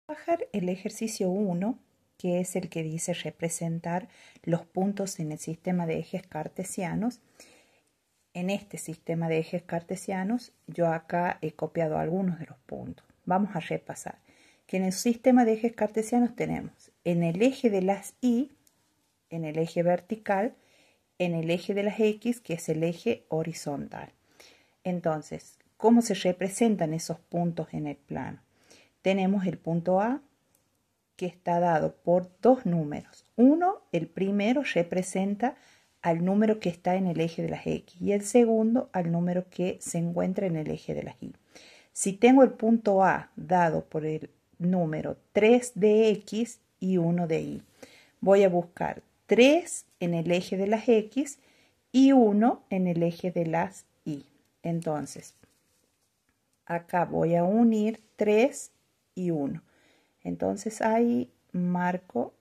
Trabajar el ejercicio 1, que es el que dice representar los puntos en el sistema de ejes cartesianos. En este sistema de ejes cartesianos, yo acá he copiado algunos de los puntos. Vamos a repasar que en el sistema de ejes cartesianos tenemos en el eje de las Y, en el eje vertical, en el eje de las X, que es el eje horizontal. Entonces, ¿cómo se representan esos puntos en el plano? Tenemos el punto A, que está dado por dos números. Uno, el primero, representa al número que está en el eje de las X y el segundo al número que se encuentra en el eje de las Y. Si tengo el punto A dado por el número 3 de X y 1 de Y, voy a buscar 3 en el eje de las X y 1 en el eje de las Y. Entonces, acá voy a unir 3 y 1. Entonces ahí marco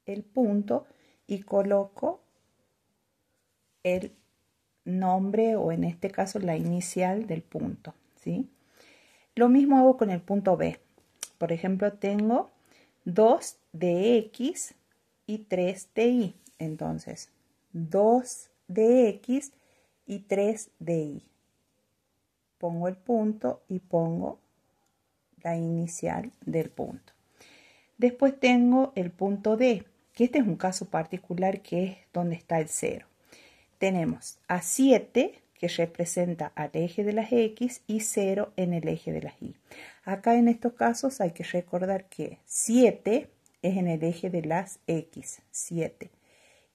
el punto y coloco el nombre o en este caso la inicial del punto, ¿sí? Lo mismo hago con el punto B. Por ejemplo, tengo 2 de X y 3 de Y. Entonces, 2 de X y 3 de Y. Pongo el punto y pongo la inicial del punto. Después tengo el punto D, que este es un caso particular que es donde está el 0. Tenemos a 7, que representa al eje de las X, y 0 en el eje de las Y. Acá en estos casos hay que recordar que 7 es en el eje de las X, 7.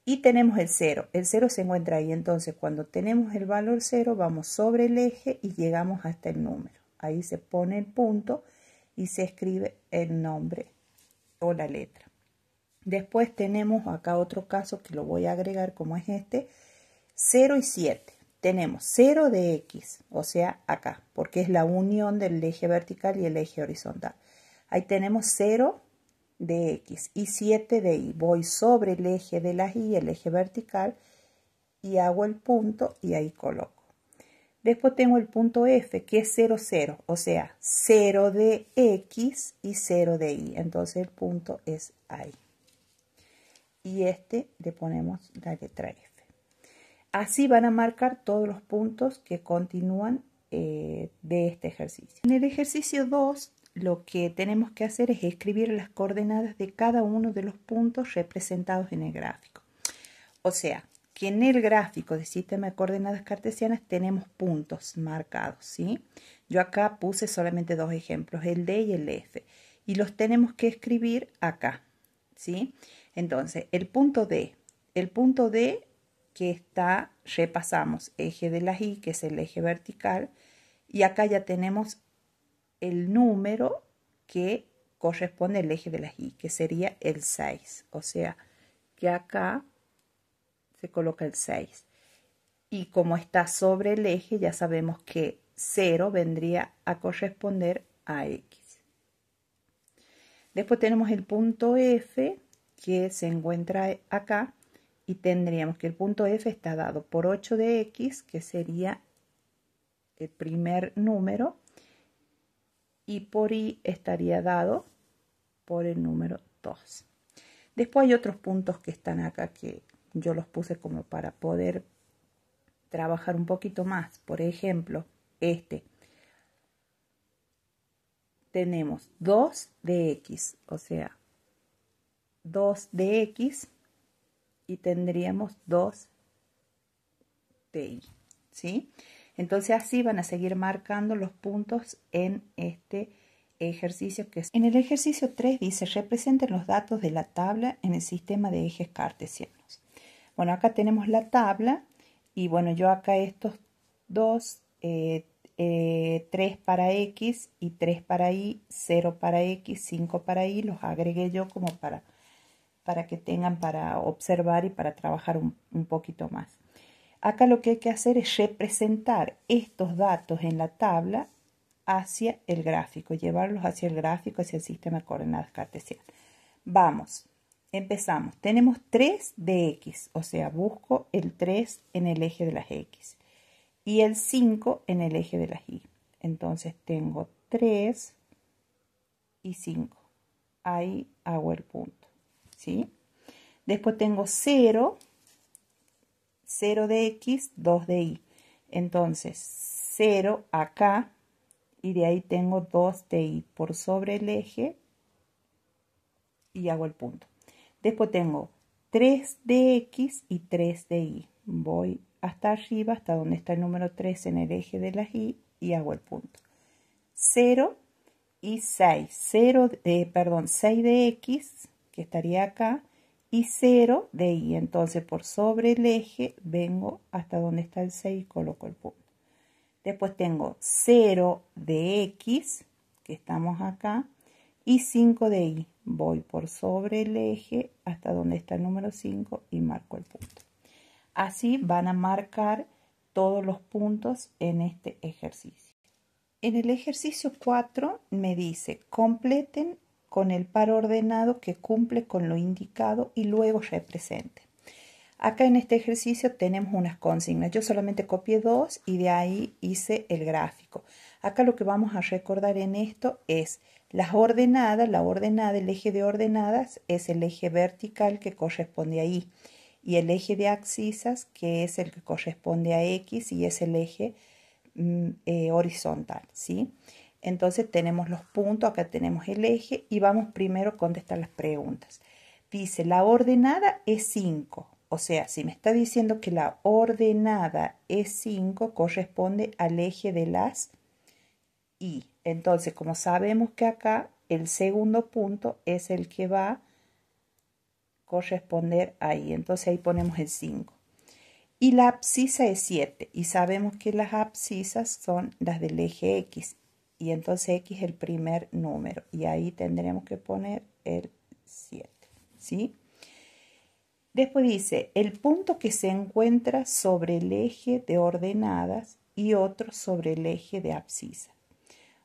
Y tenemos el 0. El 0 se encuentra ahí, entonces cuando tenemos el valor 0 vamos sobre el eje y llegamos hasta el número. Ahí se pone el punto y se escribe el nombre o la letra. Después tenemos acá otro caso que lo voy a agregar como es este, 0 y 7. Tenemos 0 de X, o sea acá, porque es la unión del eje vertical y el eje horizontal. Ahí tenemos 0 de X y 7 de Y. Voy sobre el eje de las Y, el eje vertical, y hago el punto y ahí coloco. Después tengo el punto F, que es 0, 0, o sea, 0 de X y 0 de Y. Entonces el punto es ahí. Y le ponemos la letra F. Así van a marcar todos los puntos que continúan de este ejercicio. En el ejercicio 2, lo que tenemos que hacer es escribir las coordenadas de cada uno de los puntos representados en el gráfico. O sea, que en el gráfico de sistema de coordenadas cartesianas tenemos puntos marcados, ¿sí? Yo acá puse solamente dos ejemplos, el D y el F, y los tenemos que escribir acá, ¿sí? Entonces, el punto D que está, repasamos, eje de las Y, que es el eje vertical, y acá ya tenemos el número que corresponde al eje de las Y, que sería el 6, o sea, que acá se coloca el 6. Y como está sobre el eje, ya sabemos que 0 vendría a corresponder a X. Después tenemos el punto F, que se encuentra acá, y tendríamos que el punto F está dado por 8 de X, que sería el primer número, y por Y estaría dado por el número 2. Después hay otros puntos que están acá que yo los puse como para poder trabajar un poquito más. Por ejemplo, tenemos 2 de X, o sea, 2 de X y tendríamos 2 de Y, ¿sí? Entonces así van a seguir marcando los puntos en este ejercicio que es. En el ejercicio 3 dice, representen los datos de la tabla en el sistema de ejes cartesianos. Bueno, acá tenemos la tabla y bueno, yo acá estos dos, 3 para X y 3 para Y, 0 para X, 5 para Y, los agregué yo como para que tengan para observar y para trabajar un poquito más. Acá lo que hay que hacer es representar estos datos en la tabla hacia el gráfico, llevarlos hacia el gráfico, hacia el sistema de coordenadas cartesianas. Vamos, empezamos. Tenemos 3 de X, o sea, busco el 3 en el eje de las X y el 5 en el eje de las Y. Entonces tengo 3 y 5. Ahí hago el punto, ¿sí? Después tengo 0, 0 de X, 2 de Y. Entonces, 0 acá y de ahí tengo 2 de Y por sobre el eje y hago el punto. Después tengo 3 de X y 3 de Y. Voy hasta arriba, hasta donde está el número 3 en el eje de las Y y hago el punto. 0 y 6. 6 de X, que estaría acá, y 0 de Y. Entonces, por sobre el eje, vengo hasta donde está el 6 y coloco el punto. Después tengo 0 de X, que estamos acá, y 5 de Y. Voy por sobre el eje hasta donde está el número 5 y marco el punto. Así van a marcar todos los puntos en este ejercicio. En el ejercicio 4 me dice, completen con el par ordenado que cumple con lo indicado y luego representen. Acá en este ejercicio tenemos unas consignas. Yo solamente copié 2 y de ahí hice el gráfico. Acá lo que vamos a recordar en esto es las ordenadas. La ordenada, el eje de ordenadas es el eje vertical que corresponde a Y. Y el eje de abscisas, que es el que corresponde a X y es el eje horizontal, ¿sí? Entonces tenemos los puntos, acá tenemos el eje y vamos primero a contestar las preguntas. Dice, la ordenada es 5. O sea, si me está diciendo que la ordenada es 5, corresponde al eje de las Y. Entonces, como sabemos que acá el segundo punto es el que va a corresponder ahí. Entonces ahí ponemos el 5. Y la abscisa es 7. Y sabemos que las abscisas son las del eje X. Y entonces X es el primer número. Y ahí tendremos que poner el 7. ¿Sí? Después dice, el punto que se encuentra sobre el eje de ordenadas y otro sobre el eje de abscisa.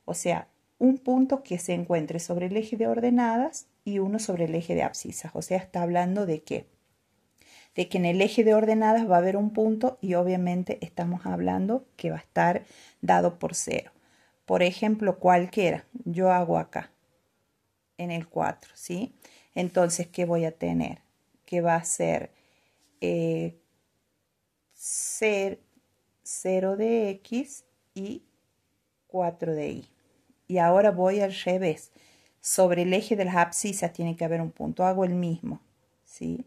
O sea, un punto que se encuentre sobre el eje de ordenadas y uno sobre el eje de abscisas. O sea, está hablando de qué. De que en el eje de ordenadas va a haber un punto y obviamente estamos hablando que va a estar dado por 0. Por ejemplo, cualquiera, yo hago acá, en el 4, ¿sí? Entonces, ¿qué voy a tener? Que va a ser 0 de X y 4 de Y. Y ahora voy al revés. Sobre el eje de las abscisas tiene que haber un punto. Hago el mismo, ¿sí?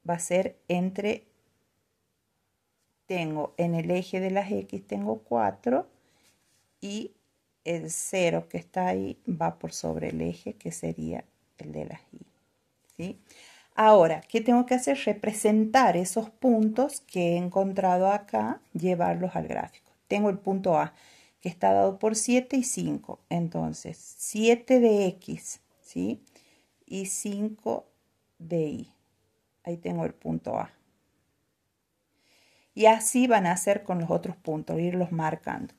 Va a ser entre, tengo en el eje de las X tengo 4 y el 0 que está ahí va por sobre el eje que sería el de las Y, ¿sí? Ahora, ¿qué tengo que hacer? Representar esos puntos que he encontrado acá, llevarlos al gráfico. Tengo el punto A que está dado por 7 y 5. Entonces, 7 de X, ¿sí? Y 5 de Y. Ahí tengo el punto A. Y así van a hacer con los otros puntos, irlos marcando.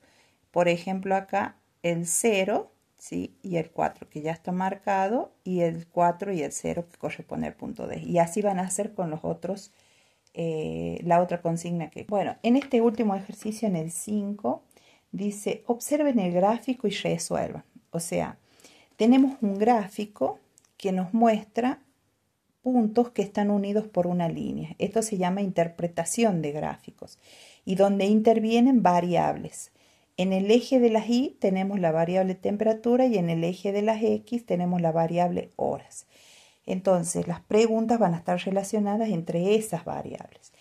Por ejemplo, acá el 0, ¿sí? Y el 4 que ya está marcado, y el 4 y el 0 que corresponde al punto D. Y así van a hacer con los otros, la otra consigna que... Bueno, en este último ejercicio, en el 5, dice, observen el gráfico y resuelvan. O sea, tenemos un gráfico que nos muestra puntos que están unidos por una línea. Esto se llama interpretación de gráficos y donde intervienen variables. En el eje de las Y tenemos la variable temperatura y en el eje de las X tenemos la variable horas. Entonces las preguntas van a estar relacionadas entre esas variables.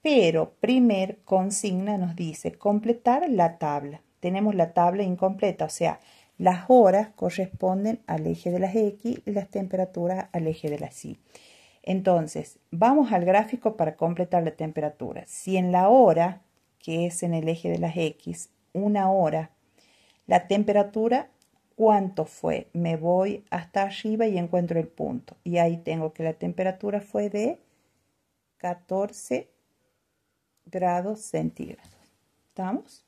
Pero primer consigna nos dice completar la tabla. Tenemos la tabla incompleta, o sea, las horas corresponden al eje de las X y las temperaturas al eje de las Y. Entonces, vamos al gráfico para completar la temperatura. Si en la hora, que es en el eje de las X, una hora, la temperatura, ¿cuánto fue? Me voy hasta arriba y encuentro el punto. Y ahí tengo que la temperatura fue de 14 grados centígrados. ¿Estamos?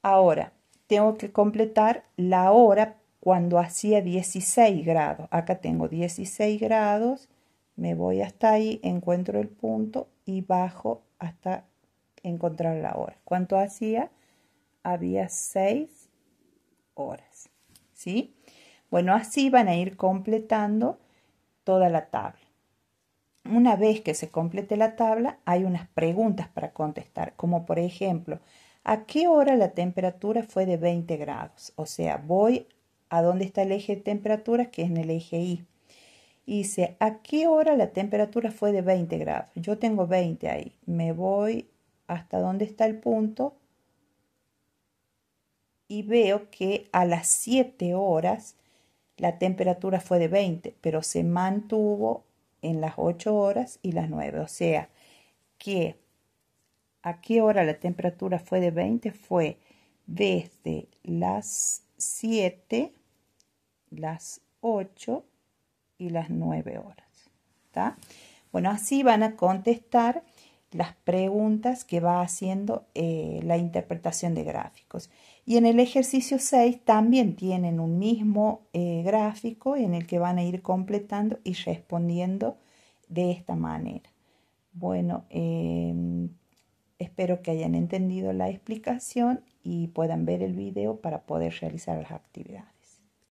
Ahora, tengo que completar la hora cuando hacía 16 grados. Acá tengo 16 grados. Me voy hasta ahí, encuentro el punto y bajo hasta encontrar la hora. ¿Cuánto hacía? Había 6 horas. ¿Sí? Bueno, así van a ir completando toda la tabla. Una vez que se complete la tabla, hay unas preguntas para contestar, como por ejemplo, ¿a qué hora la temperatura fue de 20 grados? O sea, voy a dónde está el eje de temperatura, que es en el eje Y. Y dice, ¿a qué hora la temperatura fue de 20 grados? Yo tengo 20 ahí. Me voy hasta donde está el punto y veo que a las 7 horas la temperatura fue de 20, pero se mantuvo en las 8 horas y las 9. O sea, que a qué hora la temperatura fue de 20 fue desde las 7, las 8 y las 9 horas. ¿Está? Bueno, así van a contestar las preguntas que va haciendo la interpretación de gráficos. Y en el ejercicio 6 también tienen un mismo gráfico en el que van a ir completando y respondiendo de esta manera. Bueno, espero que hayan entendido la explicación y puedan ver el video para poder realizar las actividades.